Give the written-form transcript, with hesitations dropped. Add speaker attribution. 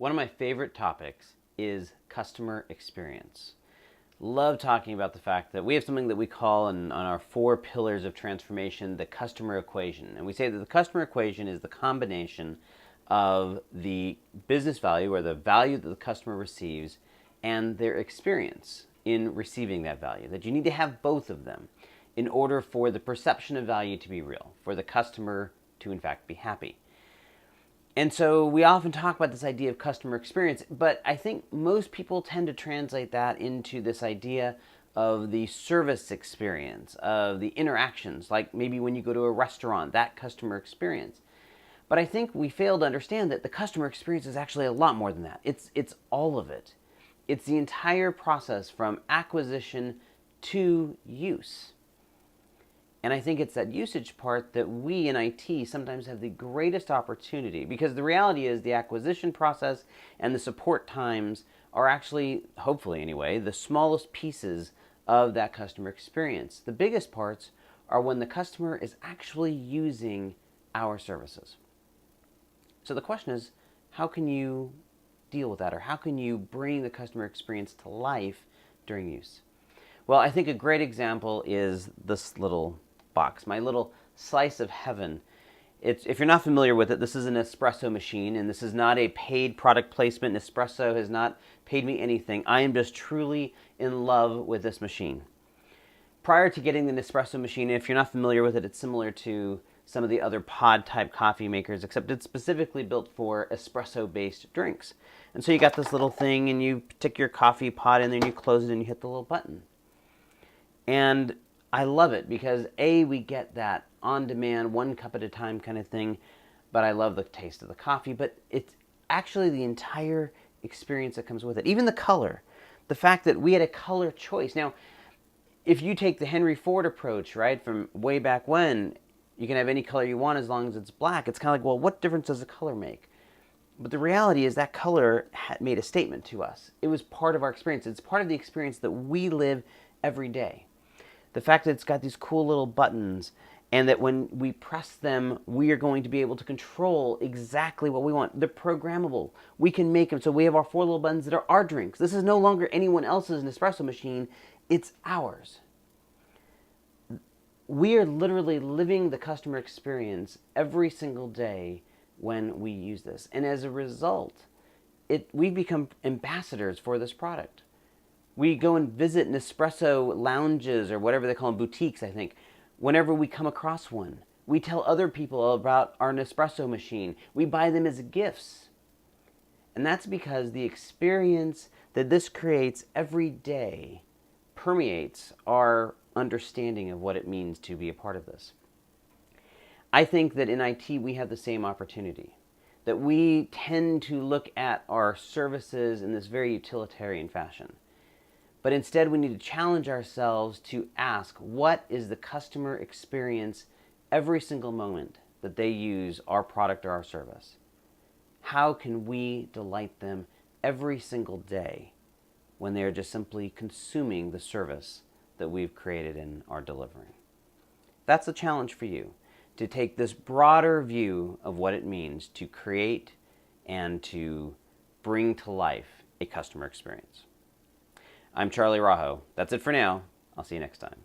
Speaker 1: One of my favorite topics is customer experience. Love talking about the fact that we have something that we call on our 4 pillars of transformation, the customer equation. And we say that the customer equation is the combination of the business value or the value that the customer receives and their experience in receiving that value. That you need to have both of them in order for the perception of value to be real, for the customer to in fact be happy. And so we often talk about this idea of customer experience, but I think most people tend to translate that into this idea of the service experience, of the interactions, like maybe when you go to a restaurant, that customer experience. But I think we fail to understand that the customer experience is actually a lot more than that. It's all of it. It's the entire process from acquisition to use. And I think it's that usage part that we in IT sometimes have the greatest opportunity, because the reality is the acquisition process and the support times are actually, hopefully anyway, the smallest pieces of that customer experience. The biggest parts are when the customer is actually using our services. So the question is, how can you deal with that, or how can you bring the customer experience to life during use? Well, I think a great example is this little box, my little slice of heaven. If you're not familiar with it, this is an Nespresso machine, and this is not a paid product placement. Nespresso has not paid me anything. I am just truly in love with this machine. Prior to getting the Nespresso machine, if you're not familiar with it, it's similar to some of the other pod type coffee makers, except it's specifically built for espresso based drinks. And so you got this little thing, and you stick your coffee pod in there, and you close it, and you hit the little button. And I love it because A, we get that on-demand, 1 cup at a time kind of thing, but I love the taste of the coffee, but it's actually the entire experience that comes with it. Even the color, the fact that we had a color choice. Now, if you take the Henry Ford approach, right, from way back when, you can have any color you want as long as it's black. It's kind of like, well, what difference does the color make? But the reality is that color made a statement to us. It was part of our experience. It's part of the experience that we live every day. The fact that it's got these cool little buttons, and that when we press them, we are going to be able to control exactly what we want. They're programmable. We can make them. So we have our 4 little buttons that are our drinks. This is no longer anyone else's Nespresso machine. It's ours. We are literally living the customer experience every single day when we use this. And as a result, we've become ambassadors for this product. We go and visit Nespresso lounges, or whatever they call them, boutiques, I think. Whenever we come across one, we tell other people about our Nespresso machine. We buy them as gifts. And that's because the experience that this creates every day permeates our understanding of what it means to be a part of this. I think that in IT we have the same opportunity, that we tend to look at our services in this very utilitarian fashion. But instead, we need to challenge ourselves to ask, what is the customer experience every single moment that they use our product or our service? How can we delight them every single day when they are just simply consuming the service that we've created and are delivering? That's a challenge for you, to take this broader view of what it means to create and to bring to life a customer experience. I'm Charlie Araujo. That's it for now. I'll see you next time.